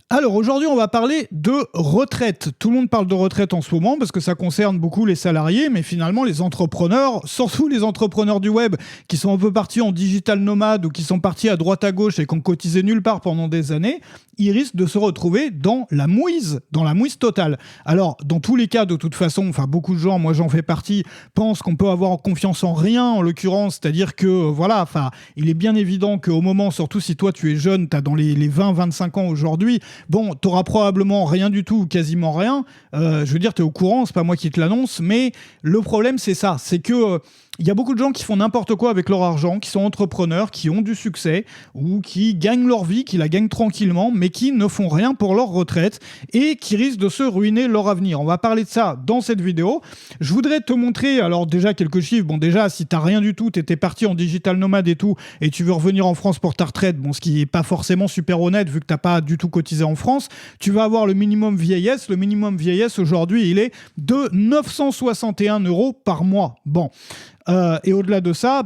Alors aujourd'hui, on va parler de retraite. Tout le monde parle de retraite en ce moment parce que ça concerne beaucoup les salariés, mais finalement les entrepreneurs, surtout les entrepreneurs du web qui sont un peu partis en digital nomade ou qui sont partis à droite à gauche et qui ont cotisé nulle part pendant des années, ils risquent de se retrouver dans la mouise totale. Alors dans tous les cas, de toute façon, beaucoup de gens, moi j'en fais partie, pensent qu'on peut avoir confiance en rien en l'occurrence, c'est-à-dire que il est bien évident qu'au moment, surtout si toi tu es jeune, tu as dans les 20-25 ans aujourd'hui, bon, t'auras probablement rien du tout, quasiment rien. Je veux dire, t'es au courant, c'est pas moi qui te l'annonce, mais le problème, c'est ça. C'est que il y a beaucoup de gens qui font n'importe quoi avec leur argent, qui sont entrepreneurs, qui ont du succès, ou qui gagnent leur vie, qui la gagnent tranquillement, mais qui ne font rien pour leur retraite, et qui risquent de se ruiner leur avenir. On va parler de ça dans cette vidéo. Je voudrais te montrer, alors déjà, quelques chiffres. Bon, déjà, si t'as rien du tout, t'étais parti en digital nomade et tout, et tu veux revenir en France pour ta retraite, bon, ce qui est pas forcément super honnête, vu que t'as pas du tout cotisé en France, tu vas avoir le minimum vieillesse. Le minimum vieillesse, aujourd'hui, il est de 961 € par mois. Bon. Et au-delà de ça,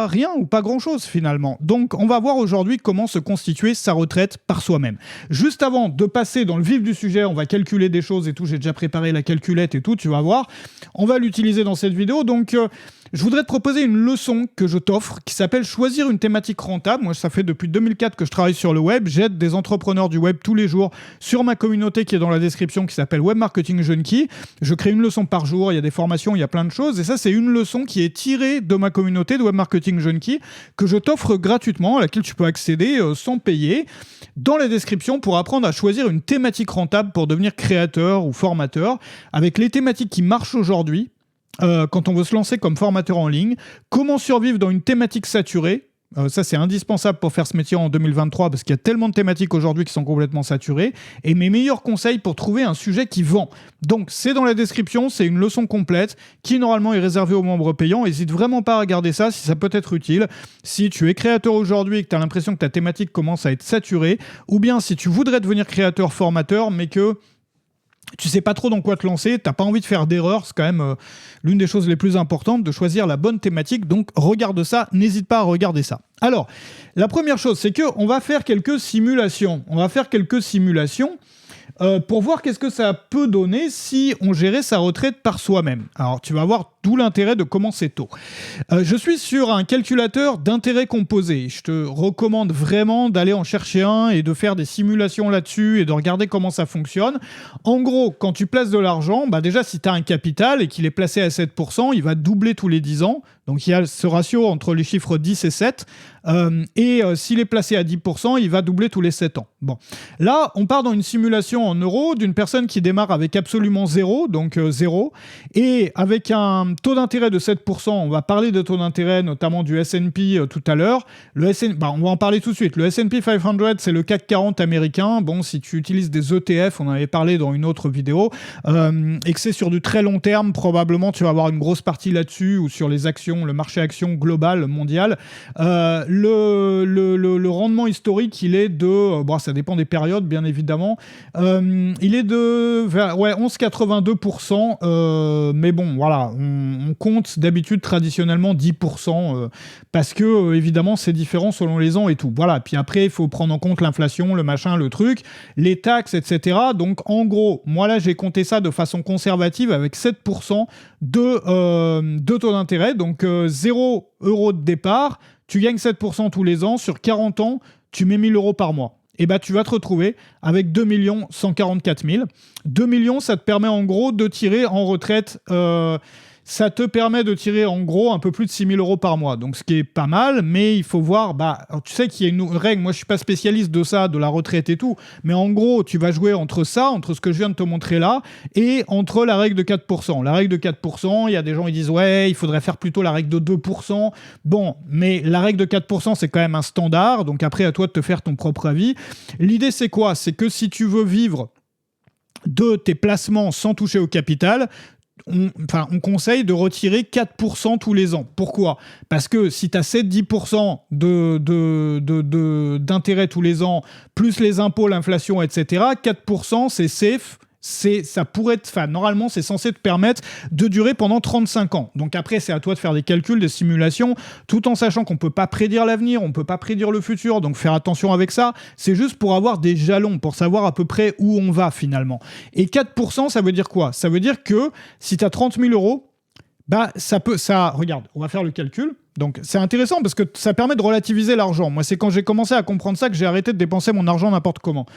rien ou pas grand-chose finalement. Donc on va voir aujourd'hui comment se constituer sa retraite par soi-même. Juste avant de passer dans le vif du sujet, on va calculer des choses et tout, j'ai déjà préparé la calculette et tout, tu vas voir. On va l'utiliser dans cette vidéo, donc je voudrais te proposer une leçon que je t'offre qui s'appelle choisir une thématique rentable. Moi, ça fait depuis 2004 que je travaille sur le web. J'aide des entrepreneurs du web tous les jours sur ma communauté qui est dans la description qui s'appelle Web Marketing Junkie. Je crée une leçon par jour, il y a des formations, il y a plein de choses. Et ça, c'est une leçon qui est tirée de ma communauté de Web Marketing Junkie que je t'offre gratuitement, à laquelle tu peux accéder sans payer dans la description pour apprendre à choisir une thématique rentable pour devenir créateur ou formateur avec les thématiques qui marchent aujourd'hui. Quand on veut se lancer comme formateur en ligne, comment survivre dans une thématique saturée. Ça, c'est indispensable pour faire ce métier en 2023 parce qu'il y a tellement de thématiques aujourd'hui qui sont complètement saturées. Et mes meilleurs conseils pour trouver un sujet qui vend. Donc, c'est dans la description, c'est une leçon complète qui, normalement, est réservée aux membres payants. N'hésite vraiment pas à regarder ça si ça peut être utile. Si tu es créateur aujourd'hui et que tu as l'impression que ta thématique commence à être saturée, ou bien si tu voudrais devenir créateur-formateur, mais que tu sais pas trop dans quoi te lancer, t'as pas envie de faire d'erreur, c'est quand même l'une des choses les plus importantes de choisir la bonne thématique, donc regarde ça, n'hésite pas à regarder ça. Alors, la première chose, c'est qu'on va faire quelques simulations. Pour voir qu'est-ce que ça peut donner si on gérait sa retraite par soi-même. Alors, tu vas voir d'où l'intérêt de commencer tôt. Je suis sur un calculateur d'intérêt composé. Je te recommande vraiment d'aller en chercher un et de faire des simulations là-dessus et de regarder comment ça fonctionne. En gros, quand tu places de l'argent, déjà, si tu as un capital et qu'il est placé à 7%, il va doubler tous les 10 ans. Donc, il y a ce ratio entre les chiffres 10 et 7. S'il est placé à 10%, il va doubler tous les 7 ans. Bon. Là, on part dans une simulation en euros d'une personne qui démarre avec absolument 0, donc 0, et avec un taux d'intérêt de 7%. On va parler de taux d'intérêt, notamment du S&P tout à l'heure. On va en parler tout de suite. Le S&P 500, c'est le CAC 40 américain. Bon, si tu utilises des ETF, on en avait parlé dans une autre vidéo, et que c'est sur du très long terme, probablement tu vas avoir une grosse partie là-dessus, ou sur les actions, le marché action global, mondial. Le rendement historique, il est de... ça dépend des périodes, bien évidemment. Il est de 11,82%. Mais bon, voilà, on compte d'habitude traditionnellement 10%. Parce que, évidemment, c'est différent selon les ans et tout. Voilà, puis après, il faut prendre en compte l'inflation, le machin, le truc, les taxes, etc. Donc, en gros, moi là, j'ai compté ça de façon conservative avec 7% de taux d'intérêt. Donc, 0 € de départ. Tu gagnes 7% tous les ans, sur 40 ans, tu mets 1 000 € par mois. Et tu vas te retrouver avec 2 144 000. 2 millions, ça te permet en gros de tirer en retraite... ça te permet de tirer en gros un peu plus de 6 000 € par mois. Donc ce qui est pas mal, mais il faut voir... tu sais qu'il y a une règle, moi je suis pas spécialiste de ça, de la retraite et tout, mais en gros, tu vas jouer entre ça, entre ce que je viens de te montrer là, et entre la règle de 4%. La règle de 4%, il y a des gens qui disent « Ouais, il faudrait faire plutôt la règle de 2%. » Bon, mais la règle de 4%, c'est quand même un standard, donc après, à toi de te faire ton propre avis. L'idée, c'est quoi? C'est que si tu veux vivre de tes placements sans toucher au capital... on conseille de retirer 4% tous les ans. Pourquoi? Parce que si tu as 7-10% d'intérêt tous les ans, plus les impôts, l'inflation, etc., 4%, c'est safe Ça pourrait être, enfin, normalement, c'est censé te permettre de durer pendant 35 ans. Donc après, c'est à toi de faire des calculs, des simulations, tout en sachant qu'on peut pas prédire l'avenir, on peut pas prédire le futur, donc faire attention avec ça. C'est juste pour avoir des jalons, pour savoir à peu près où on va finalement. Et 4%, ça veut dire quoi? Ça veut dire que si tu as 30 000 euros, bah, regarde, on va faire le calcul. Donc, c'est intéressant parce que ça permet de relativiser l'argent. Moi, c'est quand j'ai commencé à comprendre ça que j'ai arrêté de dépenser mon argent n'importe comment.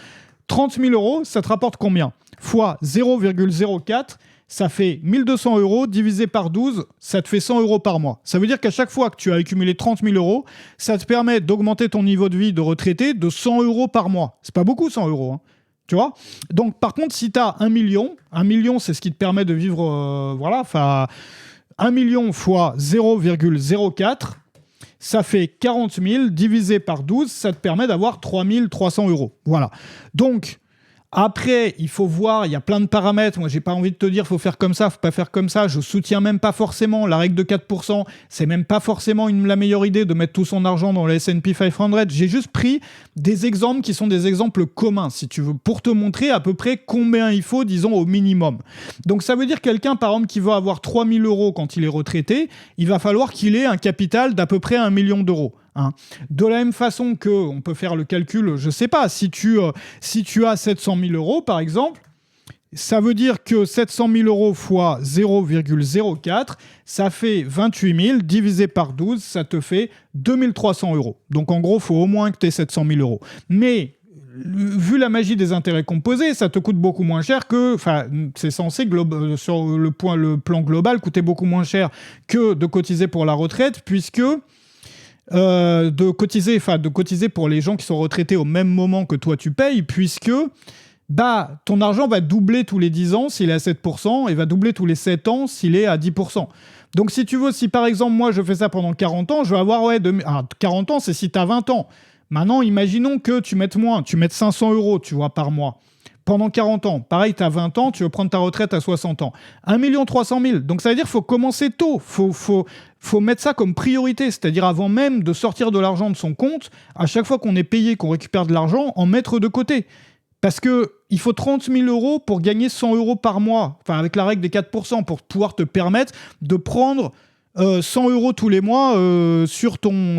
30 000 euros, ça te rapporte combien? Fois 0,04, ça fait 1 200 euros divisé par 12, ça te fait 100 euros par mois. Ça veut dire qu'à chaque fois que tu as accumulé 30 000 euros, ça te permet d'augmenter ton niveau de vie de retraité de 100 euros par mois. C'est pas beaucoup, 100 euros, hein. Tu vois? Donc, par contre, si tu as 1 million, c'est ce qui te permet de vivre, 1 million fois 0,04, ça fait 40 000 divisé par 12, ça te permet d'avoir 3 300 euros. Voilà. Donc, après, il faut voir, il y a plein de paramètres. Moi, j'ai pas envie de te dire, faut faire comme ça, faut pas faire comme ça. Je soutiens même pas forcément la règle de 4%. C'est même pas forcément la meilleure idée de mettre tout son argent dans le S&P 500. J'ai juste pris des exemples qui sont des exemples communs, si tu veux, pour te montrer à peu près combien il faut, disons, au minimum. Donc, ça veut dire quelqu'un, par exemple, qui va avoir 3 000 euros quand il est retraité, il va falloir qu'il ait un capital d'à peu près 1 million d'euros. Hein. De la même façon que on peut faire le calcul, je sais pas, si tu as 700 000 euros par exemple, ça veut dire que 700 000 euros fois 0,04, ça fait 28 000 divisé par 12, ça te fait 2 300 euros. Donc en gros, il faut au moins que tu aies 700 000 euros. Mais vu la magie des intérêts composés, ça te coûte beaucoup moins cher que... Enfin, c'est censé, sur le plan global, coûter beaucoup moins cher que de cotiser pour la retraite, puisque... de cotiser pour les gens qui sont retraités au même moment que toi tu payes, puisque ton argent va doubler tous les 10 ans s'il est à 7% et va doubler tous les 7 ans s'il est à 10%. Donc si tu veux, si par exemple moi je fais ça pendant 40 ans, je vais avoir 40 ans, c'est si tu as 20 ans. Maintenant, imaginons que tu mettes 500 euros, tu vois, par mois. Pendant 40 ans. Pareil, tu as 20 ans, tu veux prendre ta retraite à 60 ans. 1 300 000. Donc ça veut dire qu'il faut commencer tôt. Faut mettre ça comme priorité. C'est-à-dire avant même de sortir de l'argent de son compte, à chaque fois qu'on est payé, qu'on récupère de l'argent, en mettre de côté. Parce qu'il faut 30 000 euros pour gagner 100 euros par mois. Enfin, avec la règle des 4%, pour pouvoir te permettre de prendre 100 euros tous les mois sur ton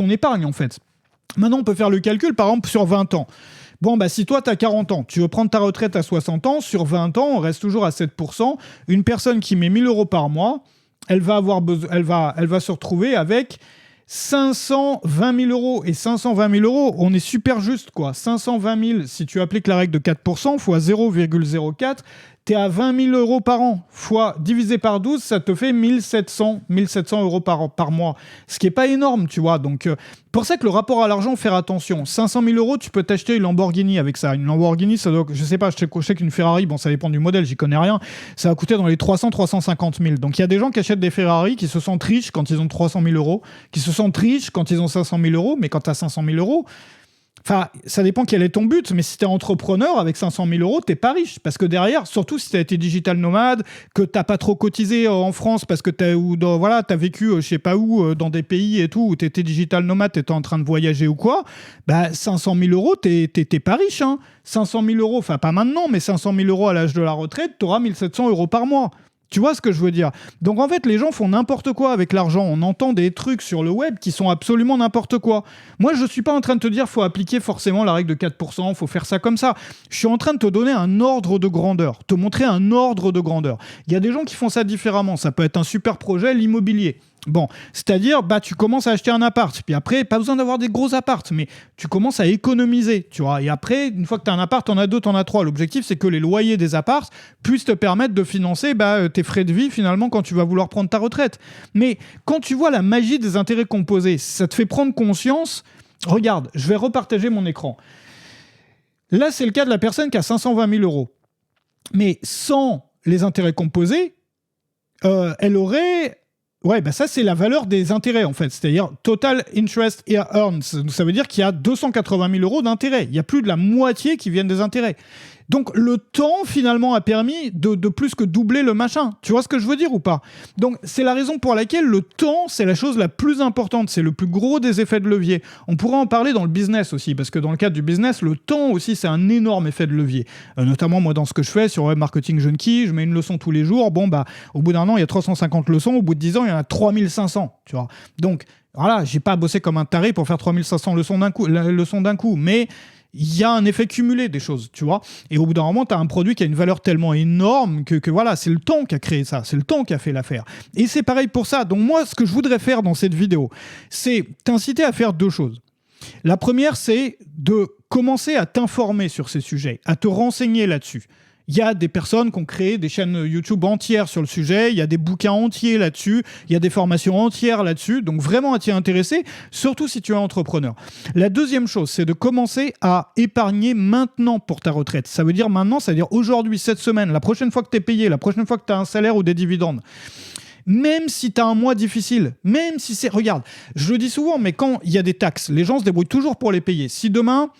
épargne, en fait. Maintenant, on peut faire le calcul, par exemple, sur 20 ans. Bon, si toi, tu as 40 ans, tu veux prendre ta retraite à 60 ans, sur 20 ans, on reste toujours à 7%. Une personne qui met 1 000 euros par mois, elle va se retrouver avec 520 000 euros. Et 520 000 euros, on est super juste, quoi. 520 000, si tu appliques la règle de 4%, fois 0,04, t'es à 20 000 euros par an. Divisé par 12, ça te fait 1700 euros par mois. Ce qui n'est pas énorme, tu vois. Donc, pour ça que le rapport à l'argent, faire attention. 500 000 euros, tu peux t'acheter une Lamborghini avec ça. Une Lamborghini, ça doit, je sais pas, je sais qu'une Ferrari, bon, ça dépend du modèle, j'y connais rien, ça va coûter dans les 300-350 000. Donc, il y a des gens qui achètent des Ferrari qui se sentent riches quand ils ont 300 000 euros, qui se sentent riches quand ils ont 500 000 euros, mais quand tu as 500 000 euros, enfin, ça dépend quel est ton but, mais si t'es entrepreneur avec 500 000 euros, t'es pas riche. Parce que derrière, surtout si t'as été digital nomade, que t'as pas trop cotisé en France parce que t'as vécu, je sais pas où, dans des pays et tout, où t'étais digital nomade, t'étais en train de voyager ou quoi, 500 000 euros, t'es pas riche. Hein. 500 000 euros, enfin pas maintenant, mais 500 000 euros à l'âge de la retraite, t'auras 1 700 euros par mois. Tu vois ce que je veux dire? Donc en fait, les gens font n'importe quoi avec l'argent. On entend des trucs sur le web qui sont absolument n'importe quoi. Moi, je suis pas en train de te dire faut appliquer forcément la règle de 4%, faut faire ça comme ça. Je suis en train de te donner un ordre de grandeur, te montrer un ordre de grandeur. Il y a des gens qui font ça différemment. Ça peut être un super projet, l'immobilier. Bon, c'est-à-dire, tu commences à acheter un appart, puis après, pas besoin d'avoir des gros apparts, mais tu commences à économiser, tu vois. Et après, une fois que tu as un appart, t'en as deux, t'en as trois. L'objectif, c'est que les loyers des apparts puissent te permettre de financer tes frais de vie, finalement, quand tu vas vouloir prendre ta retraite. Mais quand tu vois la magie des intérêts composés, ça te fait prendre conscience. Regarde, je vais repartager mon écran. Là, c'est le cas de la personne qui a 520 000 euros. Mais sans les intérêts composés, elle aurait... Ouais, ça, c'est la valeur des intérêts, en fait. C'est-à-dire total interest earned. Ça veut dire qu'il y a 280 000 euros d'intérêts. Il y a plus de la moitié qui viennent des intérêts. Donc le temps finalement a permis de plus que doubler le machin. Tu vois ce que je veux dire ou pas? Donc c'est la raison pour laquelle le temps, c'est la chose la plus importante, c'est le plus gros des effets de levier. On pourrait en parler dans le business aussi, parce que dans le cadre du business, le temps aussi c'est un énorme effet de levier. Notamment moi dans ce que je fais sur Web Marketing Junkie, je mets une leçon tous les jours, bon bah au bout d'un an il y a 350 leçons, au bout de 10 ans il y en a 3500, tu vois. Donc voilà, j'ai pas bossé comme un taré pour faire 3500 leçons d'un coup, mais il y a un effet cumulé des choses, tu vois. Et au bout d'un moment, tu as un produit qui a une valeur tellement énorme que voilà, c'est le temps qui a créé ça, c'est le temps qui a fait l'affaire. Et c'est pareil pour ça. Donc moi, ce que je voudrais faire dans cette vidéo, c'est t'inciter à faire deux choses. La première, c'est de commencer à t'informer sur ces sujets, à te renseigner là-dessus. Il y a des personnes qui ont créé des chaînes YouTube entières sur le sujet, il y a des bouquins entiers là-dessus, il y a des formations entières là-dessus, donc vraiment à t'y intéresser, surtout si tu es entrepreneur. La deuxième chose, c'est de commencer à épargner maintenant pour ta retraite. Ça veut dire maintenant, ça veut dire aujourd'hui, cette semaine, la prochaine fois que tu es payé, la prochaine fois que tu as un salaire ou des dividendes. Même si tu as un mois difficile, même si c'est... Regarde, je le dis souvent, mais quand il y a des taxes, les gens se débrouillent toujours pour les payer. Si demain,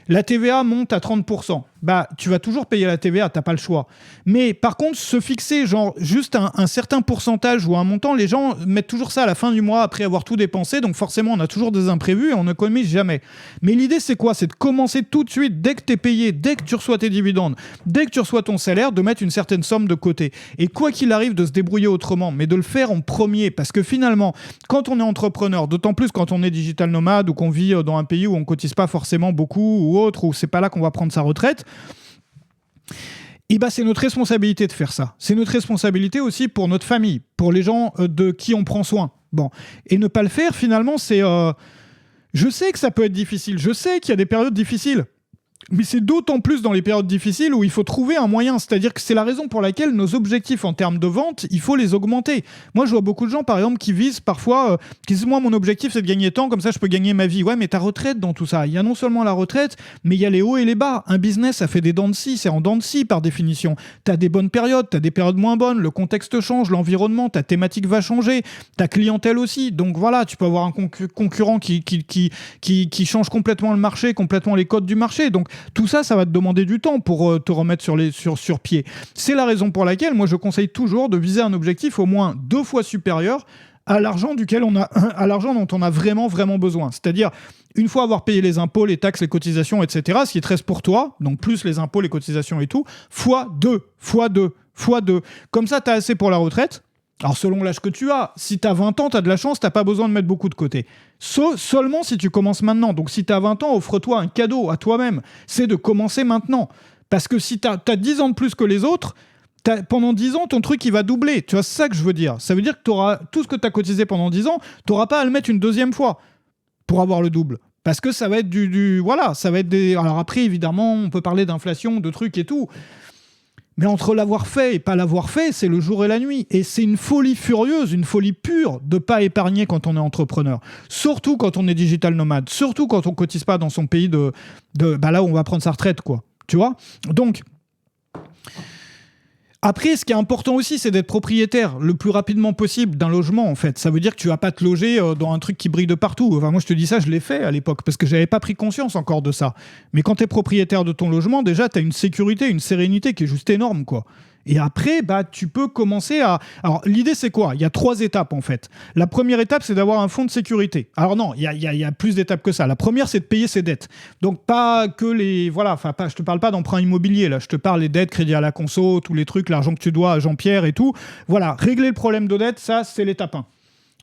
la TVA monte à 30%, bah, tu vas toujours payer la TVA, t'as pas le choix. Mais par contre, se fixer genre juste un certain pourcentage ou un montant, les gens mettent toujours ça à la fin du mois après avoir tout dépensé, donc forcément, on a toujours des imprévus et on n'économise jamais. Mais l'idée, c'est quoi? C'est de commencer tout de suite, dès que t'es payé, dès que tu reçois tes dividendes, dès que tu reçois ton salaire, de mettre une certaine somme de côté. Et quoi qu'il arrive, de se débrouiller autrement, mais de le faire en premier, parce que finalement, quand on est entrepreneur, d'autant plus quand on est digital nomade ou qu'on vit dans un pays où on cotise pas forcément beaucoup ou autre, où c'est pas là qu'on va prendre sa retraite, et bah c'est notre responsabilité de faire ça. C'est notre responsabilité aussi pour notre famille, pour les gens de qui on prend soin. Bon, et ne pas le faire, finalement, c'est... Je sais que ça peut être difficile, je sais qu'il y a des périodes difficiles. Mais c'est d'autant plus dans les périodes difficiles où il faut trouver un moyen. C'est-à-dire que c'est la raison pour laquelle nos objectifs en termes de vente, il faut les augmenter. Moi, je vois beaucoup de gens, par exemple, qui visent parfois... qui disent, moi, mon objectif, c'est de gagner tant, comme ça, je peux gagner ma vie. Ouais, mais ta retraite dans tout ça. Il y a non seulement la retraite, mais il y a les hauts et les bas. Un business, ça fait des dents de scie. C'est en dents de scie, par définition. T'as des bonnes périodes, t'as des périodes moins bonnes. Le contexte change, l'environnement, ta thématique va changer. Ta clientèle aussi. Donc voilà, tu peux avoir un concurrent qui change complètement le marché, complètement les codes du marché. Donc tout ça, ça va te demander du temps pour te remettre sur pied. C'est la raison pour laquelle moi je conseille toujours de viser un objectif au moins 2 fois supérieur à l'argent à l'argent dont on a vraiment besoin. C'est-à-dire une fois avoir payé les impôts, les taxes, les cotisations, etc., ce qui te reste pour toi, donc plus les impôts, les cotisations et tout, fois 2. Comme ça, tu as assez pour la retraite. Alors selon l'âge que tu as, si tu as 20 ans, tu as de la chance, tu n'as pas besoin de mettre beaucoup de côté. Seulement si tu commences maintenant. Donc si tu as 20 ans, offre-toi un cadeau à toi-même. C'est de commencer maintenant. Parce que si tu as 10 ans de plus que les autres, pendant 10 ans, ton truc il va doubler. Tu vois, c'est ça que je veux dire. Ça veut dire que tu auras tout ce que tu as cotisé pendant 10 ans, tu n'auras pas à le mettre une deuxième fois pour avoir le double. Parce que ça va être voilà, ça va être des... Alors après, évidemment, on peut parler d'inflation, de trucs et tout. Mais entre l'avoir fait et pas l'avoir fait, c'est le jour et la nuit. Et c'est une folie furieuse, une folie pure de pas épargner quand on est entrepreneur. Surtout quand on est digital nomade. Surtout quand on cotise pas dans son pays là où on va prendre sa retraite, quoi. Tu vois ? Donc... Après, ce qui est important aussi, c'est d'être propriétaire le plus rapidement possible d'un logement, en fait. Ça veut dire que tu vas pas te loger dans un truc qui brille de partout. Enfin, moi, je te dis ça, je l'ai fait à l'époque, parce que j'avais pas pris conscience encore de ça. Mais quand tu es propriétaire de ton logement, déjà, tu as une sécurité, une sérénité qui est juste énorme, quoi. Et après, bah, tu peux commencer à... Alors, l'idée, c'est quoi ? Il y a 3 étapes, en fait. La première étape, c'est d'avoir un fonds de sécurité. Alors non, il y a plus d'étapes que ça. La première, c'est de payer ses dettes. Donc, pas que les... Voilà, enfin, je te parle pas d'emprunt immobilier, là. Je te parle des dettes, crédit à la conso, tous les trucs, l'argent que tu dois à Jean-Pierre et tout. Voilà, régler le problème de dette, ça, c'est l'étape 1.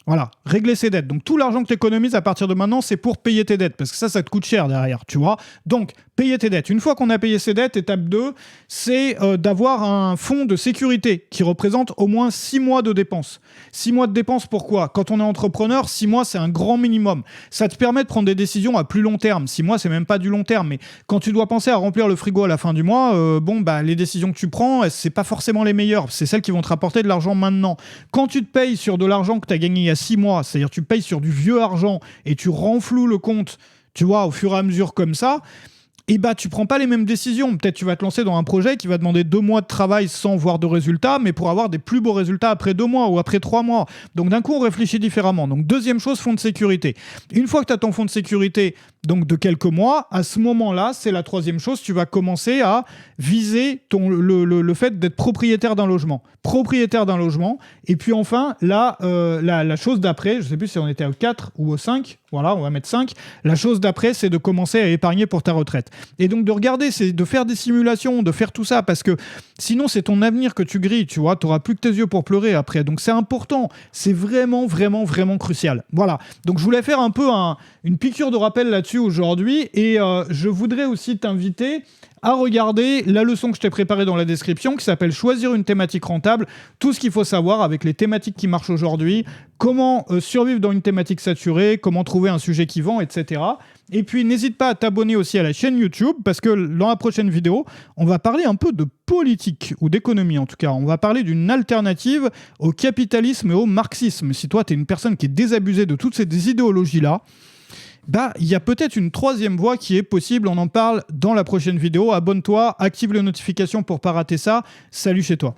Voilà, régler ses dettes. Donc, tout l'argent que tu économises à partir de maintenant, c'est pour payer tes dettes. Parce que ça te coûte cher derrière, tu vois. Donc, payer tes dettes. Une fois qu'on a payé ses dettes, étape 2, c'est d'avoir un fonds de sécurité qui représente au moins 6 mois de dépenses. 6 mois de dépenses, pourquoi ? Quand on est entrepreneur, 6 mois, c'est un grand minimum. Ça te permet de prendre des décisions à plus long terme. 6 mois, c'est même pas du long terme. Mais quand tu dois penser à remplir le frigo à la fin du mois, les décisions que tu prends, c'est pas forcément les meilleures. C'est celles qui vont te rapporter de l'argent maintenant. Quand tu te payes sur de l'argent que tu as gagné il y a 6 mois, c'est-à-dire tu payes sur du vieux argent et tu renfloues le compte, tu vois, au fur et à mesure comme ça, et bah tu prends pas les mêmes décisions. Peut-être tu vas te lancer dans un projet qui va demander 2 mois de travail sans voir de résultats, mais pour avoir des plus beaux résultats après 2 mois ou après 3 mois. Donc d'un coup, on réfléchit différemment. Donc deuxième chose, fonds de sécurité. Une fois que tu as ton fonds de sécurité, donc de quelques mois, à ce moment-là, c'est la troisième chose, tu vas commencer à viser le fait d'être propriétaire d'un logement. Propriétaire d'un logement. Et puis enfin, là, la chose d'après, je ne sais plus si on était au 4 ou au 5, voilà, on va mettre 5. La chose d'après, c'est de commencer à épargner pour ta retraite. Et donc de regarder, c'est de faire des simulations, de faire tout ça, parce que sinon c'est ton avenir que tu grilles, tu vois, tu n'auras plus que tes yeux pour pleurer après. Donc c'est important, c'est vraiment, vraiment, vraiment crucial. Voilà, donc je voulais faire un peu une piqûre de rappel là-dessus aujourd'hui, et je voudrais aussi t'inviter à regarder la leçon que je t'ai préparée dans la description qui s'appelle « Choisir une thématique rentable », tout ce qu'il faut savoir avec les thématiques qui marchent aujourd'hui, comment survivre dans une thématique saturée, comment trouver un sujet qui vend, etc. Et puis n'hésite pas à t'abonner aussi à la chaîne YouTube parce que dans la prochaine vidéo, on va parler un peu de politique ou d'économie en tout cas. On va parler d'une alternative au capitalisme et au marxisme. Si toi, tu es une personne qui est désabusée de toutes ces idéologies-là, il y a peut-être une troisième voie qui est possible. On en parle dans la prochaine vidéo. Abonne-toi, active les notifications pour ne pas rater ça. Salut chez toi.